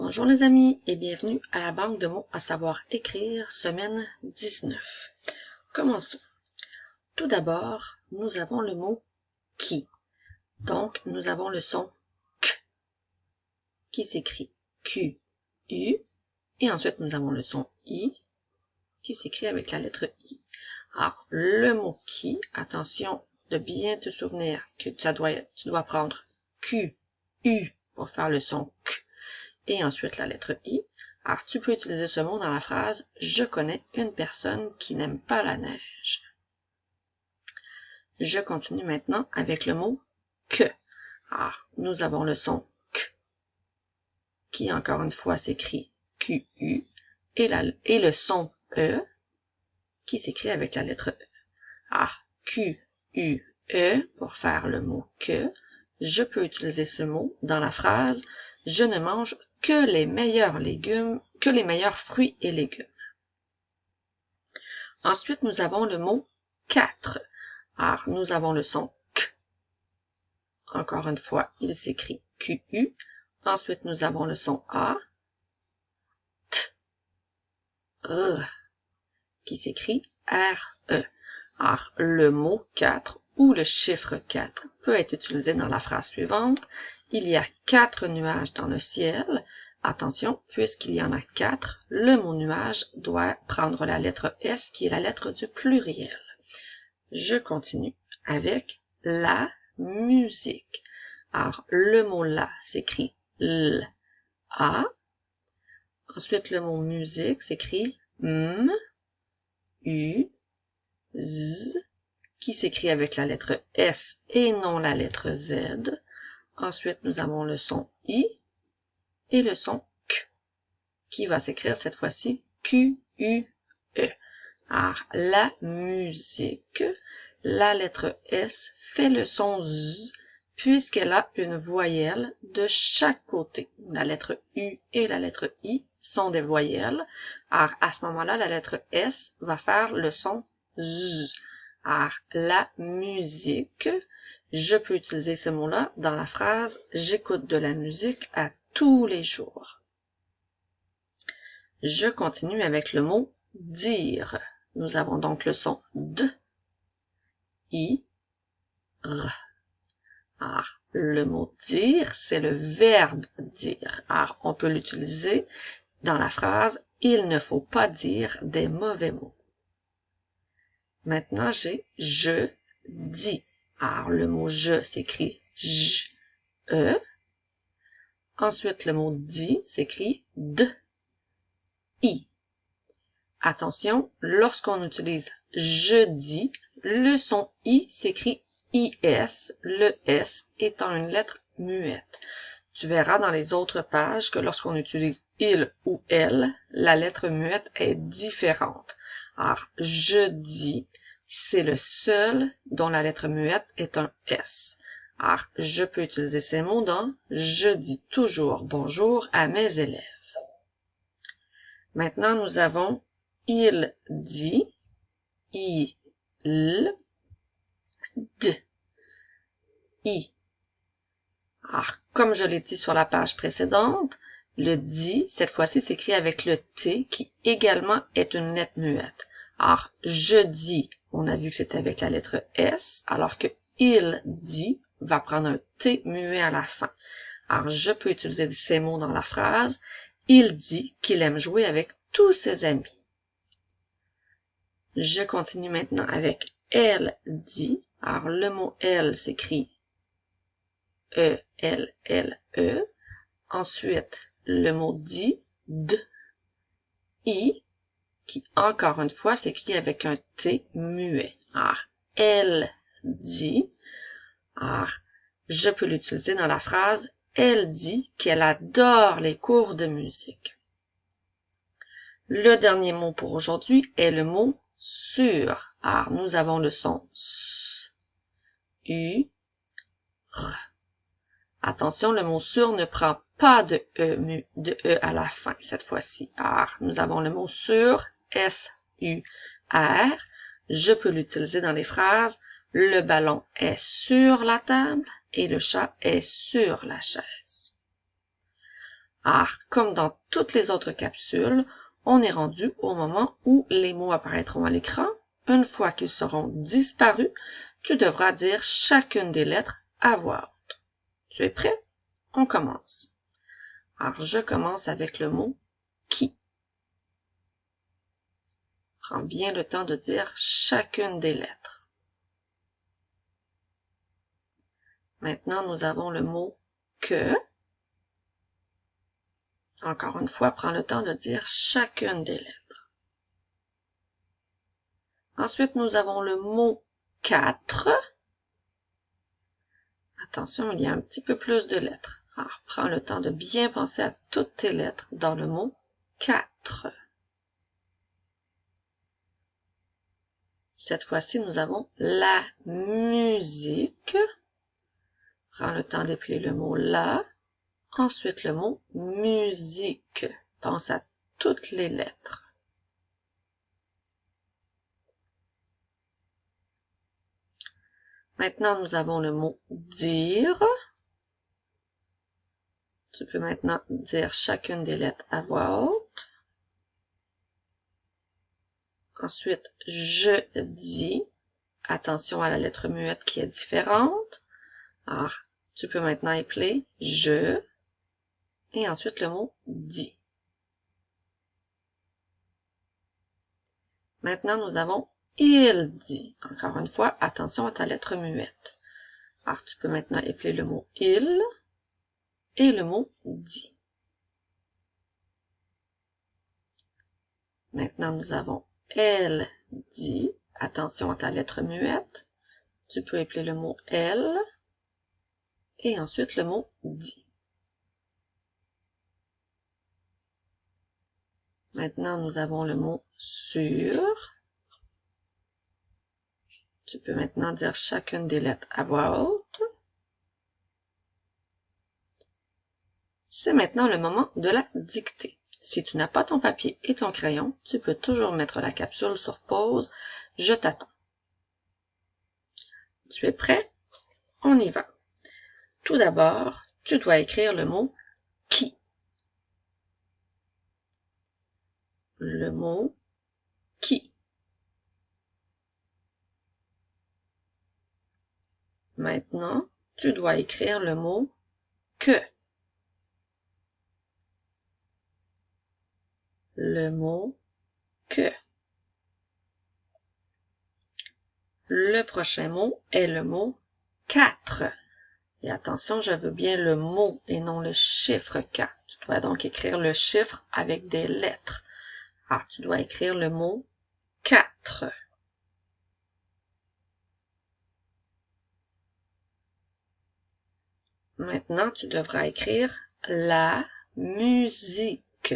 Bonjour les amis et bienvenue à la banque de mots à savoir écrire, semaine 19. Commençons. Tout d'abord, nous avons le mot qui. Donc, nous avons le son k qui s'écrit Q-U et ensuite nous avons le son I qui s'écrit avec la lettre I. Alors, le mot qui, attention de bien te souvenir que tu dois prendre Q-U pour faire le son K et ensuite la lettre I. Alors, tu peux utiliser ce mot dans la phrase « Je connais une personne qui n'aime pas la neige ». Je continue maintenant avec le mot « que ». Alors, nous avons le son « k » qui, encore une fois, s'écrit « Q-U » et le son « E » qui s'écrit avec la lettre E. Alors, Q-U-E pour faire le mot « que ». Je peux utiliser ce mot dans la phrase « Je ne mange que les meilleurs fruits et légumes ». Ensuite, nous avons le mot « 4 ». Alors, nous avons le son « k ». Encore une fois, il s'écrit « Q-U ». Ensuite, nous avons le son « A ». « T ». « R » qui s'écrit « R-E ». Alors, le mot 4 ou le chiffre 4 peut être utilisé dans la phrase suivante. Il y a 4 nuages dans le ciel. Attention, puisqu'il y en a 4, le mot nuage doit prendre la lettre S qui est la lettre du pluriel. Je continue avec la musique. Alors, le mot la s'écrit L-A. Ensuite, le mot musique s'écrit M-U. Z, qui s'écrit avec la lettre S et non la lettre Z. Ensuite, nous avons le son I et le son K, qui va s'écrire cette fois-ci Q-U-E. Alors, la musique, la lettre S fait le son Z, puisqu'elle a une voyelle de chaque côté. La lettre U et la lettre I sont des voyelles. Alors, à ce moment-là, la lettre S va faire le son Z. Alors, la musique, je peux utiliser ce mot-là dans la phrase « J'écoute de la musique à tous les jours ». Je continue avec le mot « dire ». Nous avons donc le son « d », « i », « r ». Alors, le mot « dire », c'est le verbe « dire ». Alors, on peut l'utiliser dans la phrase « Il ne faut pas dire des mauvais mots ». Maintenant, j'ai « je dis ». Alors, le mot « je » s'écrit « j-e ». Ensuite, le mot « dit » s'écrit « d-i ». Attention, lorsqu'on utilise « je dis », le son « i » s'écrit « is », le « s » étant une lettre muette. Tu verras dans les autres pages que lorsqu'on utilise « il » ou « elle », la lettre muette est différente. Alors, « je dis », c'est le seul dont la lettre muette est un S. Alors, je peux utiliser ces mots dans « je dis toujours bonjour à mes élèves ». Maintenant, nous avons « il dit »,« il », « d », « i ». Alors, comme je l'ai dit sur la page précédente, le « dit », cette fois-ci, s'écrit avec le « t » qui également est une lettre muette. Alors, je dis, on a vu que c'était avec la lettre S, alors que il dit va prendre un T muet à la fin. Alors, je peux utiliser ces mots dans la phrase. Il dit qu'il aime jouer avec tous ses amis. Je continue maintenant avec elle dit. Alors, le mot elle s'écrit E-L-L-E. Ensuite, le mot dit, d, i, qui, encore une fois, s'écrit avec un T muet. Alors, elle dit. Alors, je peux l'utiliser dans la phrase « Elle dit qu'elle adore les cours de musique ». Le dernier mot pour aujourd'hui est le mot « sur ». Alors, nous avons le son « s », « u », « r ». Attention, le mot « sur » ne prend pas de E à la fin cette fois-ci. Alors, nous avons le mot « sur », S-U-R. Je peux l'utiliser dans les phrases « Le ballon est sur la table » et « Le chat est sur la chaise ». Alors, comme dans toutes les autres capsules, on est rendu au moment où les mots apparaîtront à l'écran. Une fois qu'ils seront disparus, tu devras dire chacune des lettres à voix haute. Tu es prêt? On commence. Alors, je commence avec le mot qui. Prends bien le temps de dire chacune des lettres. Maintenant, nous avons le mot que. Encore une fois, prends le temps de dire chacune des lettres. Ensuite, nous avons le mot 4. Attention, il y a un petit peu plus de lettres. Alors, prends le temps de bien penser à toutes tes lettres dans le mot 4. Cette fois-ci, nous avons la musique. Prends le temps d'épeler le mot la. Ensuite, le mot musique. Pense à toutes les lettres. Maintenant, nous avons le mot dire. Tu peux maintenant dire chacune des lettres à voix haute. Ensuite, je dis. Attention à la lettre muette qui est différente. Alors, tu peux maintenant épeler je et ensuite le mot dit. Maintenant, nous avons il dit. Encore une fois, attention à ta lettre muette. Alors, tu peux maintenant épeler le mot il et le mot dit. Maintenant, nous avons elle dit. Attention à ta lettre muette. Tu peux épeler le mot elle et ensuite le mot dit. Maintenant, nous avons le mot sur. Tu peux maintenant dire chacune des lettres à voix haute. C'est maintenant le moment de la dictée. Si tu n'as pas ton papier et ton crayon, tu peux toujours mettre la capsule sur pause. Je t'attends. Tu es prêt? On y va. Tout d'abord, tu dois écrire le mot qui. Le mot qui. Maintenant, tu dois écrire le mot que. Le mot que. Le prochain mot est le mot 4. Et attention, je veux bien le mot et non le chiffre 4. Tu dois donc écrire le chiffre avec des lettres. Alors, tu dois écrire le mot 4. Maintenant, tu devras écrire la musique.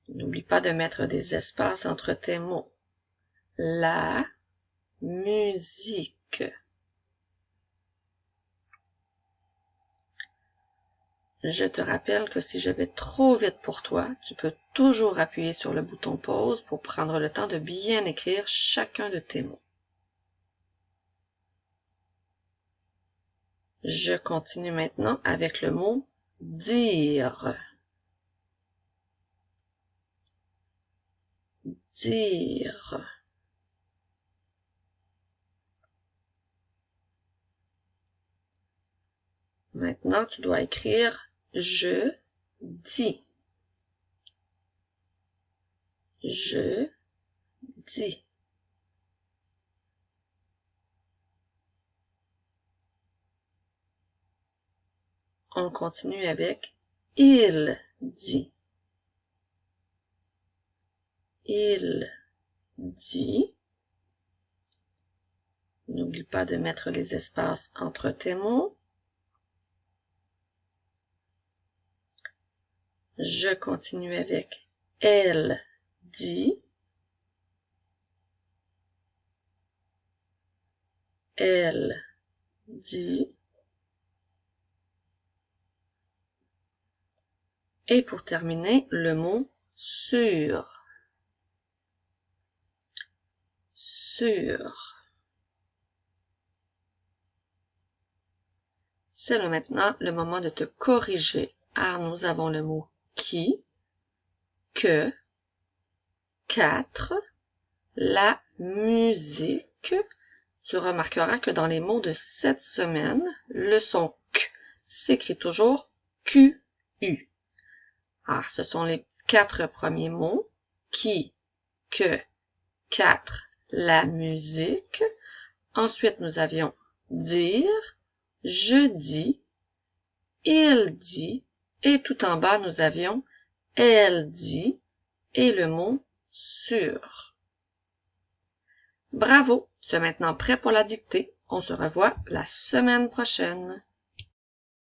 N'oublie pas de mettre des espaces entre tes mots. La musique. Je te rappelle que si je vais trop vite pour toi, tu peux toujours appuyer sur le bouton pause pour prendre le temps de bien écrire chacun de tes mots. Je continue maintenant avec le mot dire. Dire. Maintenant, tu dois écrire je dis. Je dis. On continue avec il dit. Il dit. N'oublie pas de mettre les espaces entre tes mots. Je continue avec elle dit. Elle dit. Et pour terminer, le mot sur. Sur. C'est maintenant le moment de te corriger Alors, nous avons le mot qui, que, 4, la musique. Tu remarqueras que dans les mots de cette semaine, le son K s'écrit toujours Q-U. Alors, ce sont les 4 premiers mots. Qui, que, 4, la musique. Ensuite, nous avions dire, je dis, il dit, et tout en bas, nous avions elle dit et le mot sur. Bravo, tu es maintenant prêt pour la dictée. On se revoit la semaine prochaine.